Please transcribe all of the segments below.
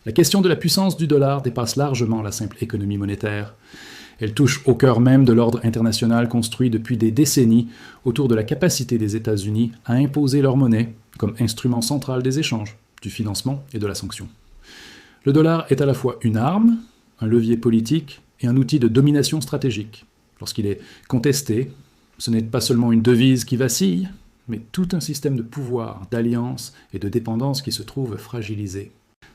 La question de la puissance du dollar dépasse largement la simple économie monétaire. Elle touche au cœur même de l'ordre international construit depuis des décennies autour de la capacité des États-Unis à imposer leur monnaie comme instrument central des échanges, du financement et de la sanction. Le dollar est à la fois une arme, un levier politique et un outil de domination stratégique. Lorsqu'il est contesté, ce n'est pas seulement une devise qui vacille, mais tout un système de pouvoir, d'alliance et de dépendance qui se trouve fragilisé.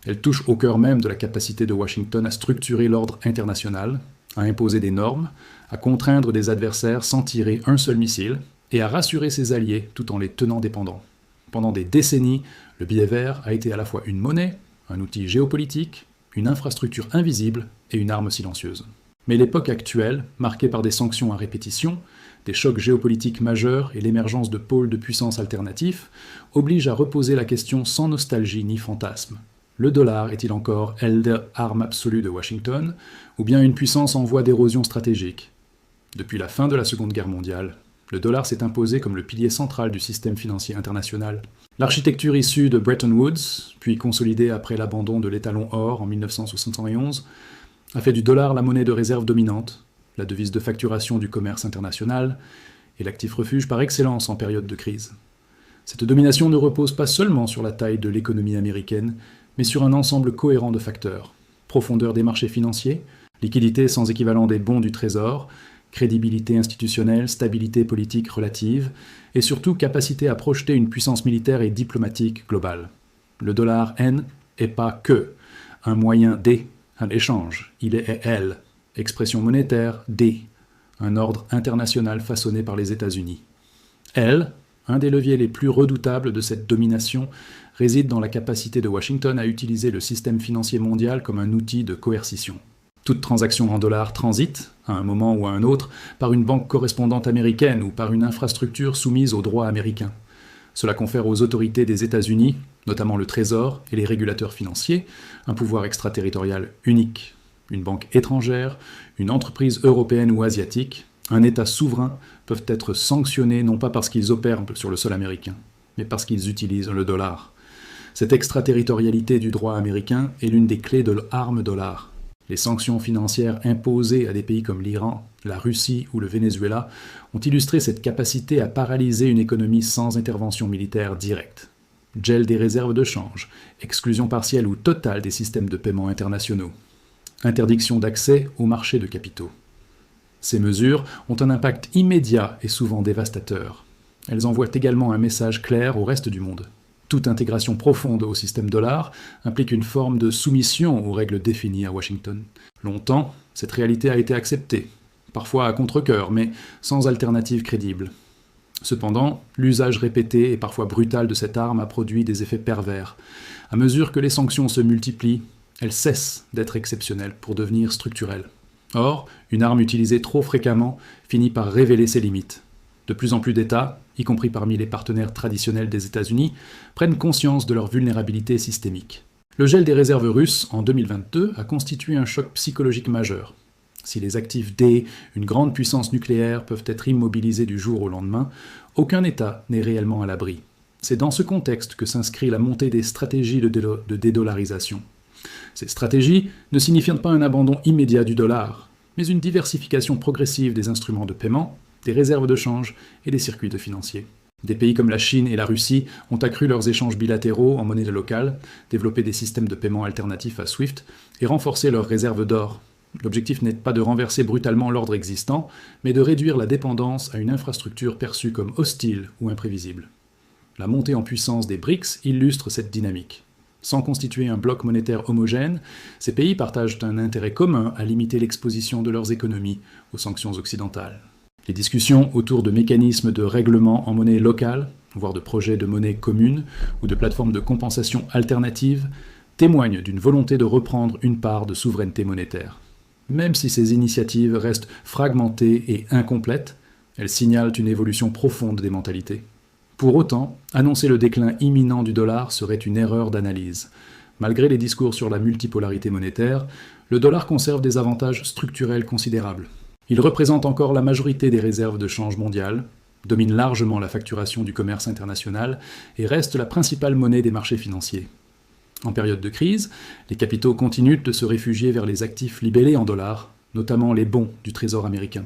Elle touche au cœur même de la capacité de Washington à structurer l'ordre international, à imposer des normes, à contraindre des adversaires sans tirer un seul missile, et à rassurer ses alliés tout en les tenant dépendants. Pendant des décennies, le billet vert a été à la fois une monnaie, un outil géopolitique, une infrastructure invisible et une arme silencieuse. Mais l'époque actuelle, marquée par des sanctions à répétition, des chocs géopolitiques majeurs et l'émergence de pôles de puissance alternatifs, oblige à reposer la question sans nostalgie ni fantasme. Le dollar est-il encore l'arme absolue de Washington, ou bien une puissance en voie d'érosion stratégique? Depuis la fin de la Seconde Guerre mondiale, le dollar s'est imposé comme le pilier central du système financier international. L'architecture issue de Bretton Woods, puis consolidée après l'abandon de l'étalon or en 1971, a fait du dollar la monnaie de réserve dominante, la devise de facturation du commerce international et l'actif refuge par excellence en période de crise. Cette domination ne repose pas seulement sur la taille de l'économie américaine, mais sur un ensemble cohérent de facteurs. Profondeur des marchés financiers, liquidité sans équivalent des bons du Trésor, crédibilité institutionnelle, stabilité politique relative, et surtout capacité à projeter une puissance militaire et diplomatique globale. Le dollar N est pas que un moyen D, un échange, il est L, expression monétaire D, un ordre international façonné par les États-Unis. L, un des leviers les plus redoutables de cette domination, réside dans la capacité de Washington à utiliser le système financier mondial comme un outil de coercition. Toute transaction en dollars transite, à un moment ou à un autre, par une banque correspondante américaine ou par une infrastructure soumise au droit américain. Cela confère aux autorités des États-Unis, notamment le Trésor et les régulateurs financiers, un pouvoir extraterritorial unique. Une banque étrangère, une entreprise européenne ou asiatique, un État souverain peuvent être sanctionnés non pas parce qu'ils opèrent sur le sol américain, mais parce qu'ils utilisent le dollar. Cette extraterritorialité du droit américain est l'une des clés de l'arme dollar. Les sanctions financières imposées à des pays comme l'Iran, la Russie ou le Venezuela ont illustré cette capacité à paralyser une économie sans intervention militaire directe. Gel des réserves de change, exclusion partielle ou totale des systèmes de paiement internationaux, interdiction d'accès aux marchés de capitaux. Ces mesures ont un impact immédiat et souvent dévastateur. Elles envoient également un message clair au reste du monde. Toute intégration profonde au système dollar implique une forme de soumission aux règles définies à Washington. Longtemps, cette réalité a été acceptée, parfois à contre-cœur, mais sans alternative crédible. Cependant, l'usage répété et parfois brutal de cette arme a produit des effets pervers. À mesure que les sanctions se multiplient, elles cessent d'être exceptionnelles pour devenir structurelles. Or, une arme utilisée trop fréquemment finit par révéler ses limites. De plus en plus d'États, y compris parmi les partenaires traditionnels des États-Unis, prennent conscience de leur vulnérabilité systémique. Le gel des réserves russes en 2022 a constitué un choc psychologique majeur. Si les actifs D, une grande puissance nucléaire, peuvent être immobilisés du jour au lendemain, aucun État n'est réellement à l'abri. C'est dans ce contexte que s'inscrit la montée des stratégies de dédollarisation. Ces stratégies ne signifient pas un abandon immédiat du dollar, mais une diversification progressive des instruments de paiement, des réserves de change et des circuits de financiers. Des pays comme la Chine et la Russie ont accru leurs échanges bilatéraux en monnaie locale, développé des systèmes de paiement alternatifs à SWIFT et renforcé leurs réserves d'or. L'objectif n'est pas de renverser brutalement l'ordre existant, mais de réduire la dépendance à une infrastructure perçue comme hostile ou imprévisible. La montée en puissance des BRICS illustre cette dynamique. Sans constituer un bloc monétaire homogène, ces pays partagent un intérêt commun à limiter l'exposition de leurs économies aux sanctions occidentales. Les discussions autour de mécanismes de règlement en monnaie locale, voire de projets de monnaie commune ou de plateformes de compensation alternatives, témoignent d'une volonté de reprendre une part de souveraineté monétaire. Même si ces initiatives restent fragmentées et incomplètes, elles signalent une évolution profonde des mentalités. Pour autant, annoncer le déclin imminent du dollar serait une erreur d'analyse. Malgré les discours sur la multipolarité monétaire, le dollar conserve des avantages structurels considérables. Il représente encore la majorité des réserves de change mondiales, domine largement la facturation du commerce international et reste la principale monnaie des marchés financiers. En période de crise, les capitaux continuent de se réfugier vers les actifs libellés en dollars, notamment les bons du Trésor américain.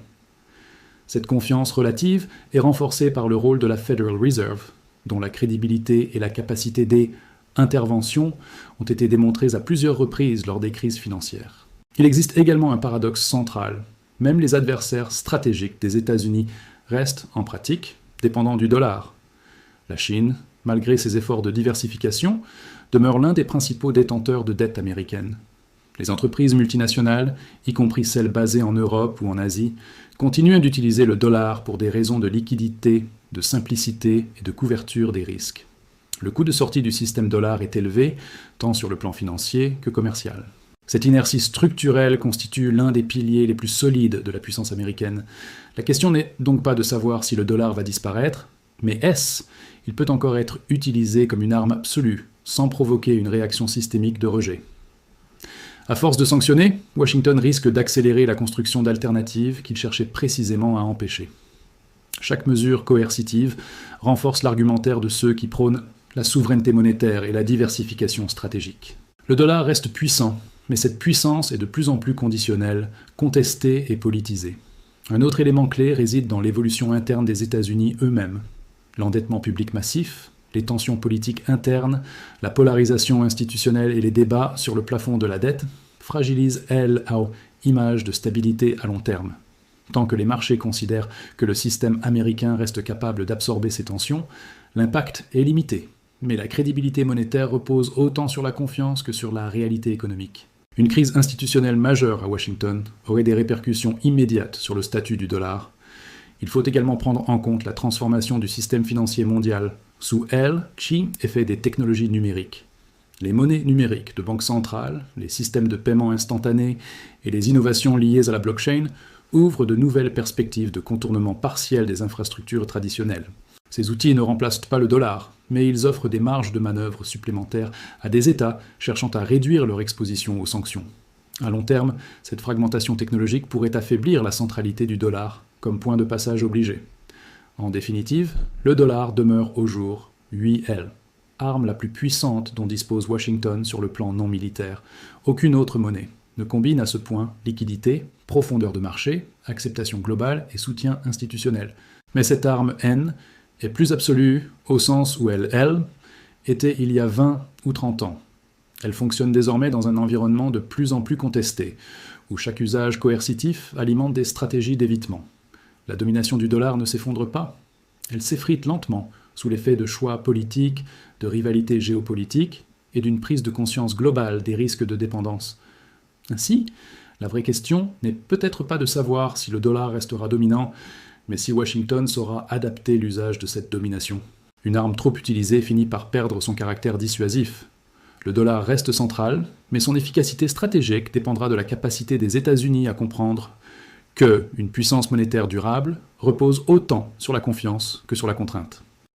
Cette confiance relative est renforcée par le rôle de la Federal Reserve, dont la crédibilité et la capacité d'intervention ont été démontrées à plusieurs reprises lors des crises financières. Il existe également un paradoxe central. Même les adversaires stratégiques des États-Unis restent, en pratique, dépendants du dollar. La Chine, malgré ses efforts de diversification, demeure l'un des principaux détenteurs de dette américaine. Les entreprises multinationales, y compris celles basées en Europe ou en Asie, continuent d'utiliser le dollar pour des raisons de liquidité, de simplicité et de couverture des risques. Le coût de sortie du système dollar est élevé, tant sur le plan financier que commercial. Cette inertie structurelle constitue l'un des piliers les plus solides de la puissance américaine. La question n'est donc pas de savoir si le dollar va disparaître, mais il peut encore être utilisé comme une arme absolue, sans provoquer une réaction systémique de rejet. À force de sanctionner, Washington risque d'accélérer la construction d'alternatives qu'il cherchait précisément à empêcher. Chaque mesure coercitive renforce l'argumentaire de ceux qui prônent la souveraineté monétaire et la diversification stratégique. Le dollar reste puissant, mais cette puissance est de plus en plus conditionnelle, contestée et politisée. Un autre élément clé réside dans l'évolution interne des États-Unis eux-mêmes. L'endettement public massif, les tensions politiques internes, la polarisation institutionnelle et les débats sur le plafond de la dette fragilisent leur image de stabilité à long terme. Tant que les marchés considèrent que le système américain reste capable d'absorber ces tensions, l'impact est limité. Mais la crédibilité monétaire repose autant sur la confiance que sur la réalité économique. Une crise institutionnelle majeure à Washington aurait des répercussions immédiates sur le statut du dollar. Il faut également prendre en compte la transformation du système financier mondial sous Xi, effet des technologies numériques. Les monnaies numériques de banque centrale, les systèmes de paiement instantanés et les innovations liées à la blockchain ouvrent de nouvelles perspectives de contournement partiel des infrastructures traditionnelles. Ces outils ne remplacent pas le dollar, mais ils offrent des marges de manœuvre supplémentaires à des États cherchant à réduire leur exposition aux sanctions. À long terme, cette fragmentation technologique pourrait affaiblir la centralité du dollar comme point de passage obligé. En définitive, le dollar demeure au jour, arme la plus puissante dont dispose Washington sur le plan non militaire. Aucune autre monnaie ne combine à ce point liquidité, profondeur de marché, acceptation globale et soutien institutionnel. Mais cette arme N est plus absolue au sens où elle était il y a 20 ou 30 ans. Elle fonctionne désormais dans un environnement de plus en plus contesté, où chaque usage coercitif alimente des stratégies d'évitement. La domination du dollar ne s'effondre pas, elle s'effrite lentement sous l'effet de choix politiques, de rivalités géopolitiques et d'une prise de conscience globale des risques de dépendance. Ainsi, la vraie question n'est peut-être pas de savoir si le dollar restera dominant, mais si Washington saura adapter l'usage de cette domination. Une arme trop utilisée finit par perdre son caractère dissuasif. Le dollar reste central, mais son efficacité stratégique dépendra de la capacité des États-Unis à comprendre qu'une puissance monétaire durable repose autant sur la confiance que sur la contrainte.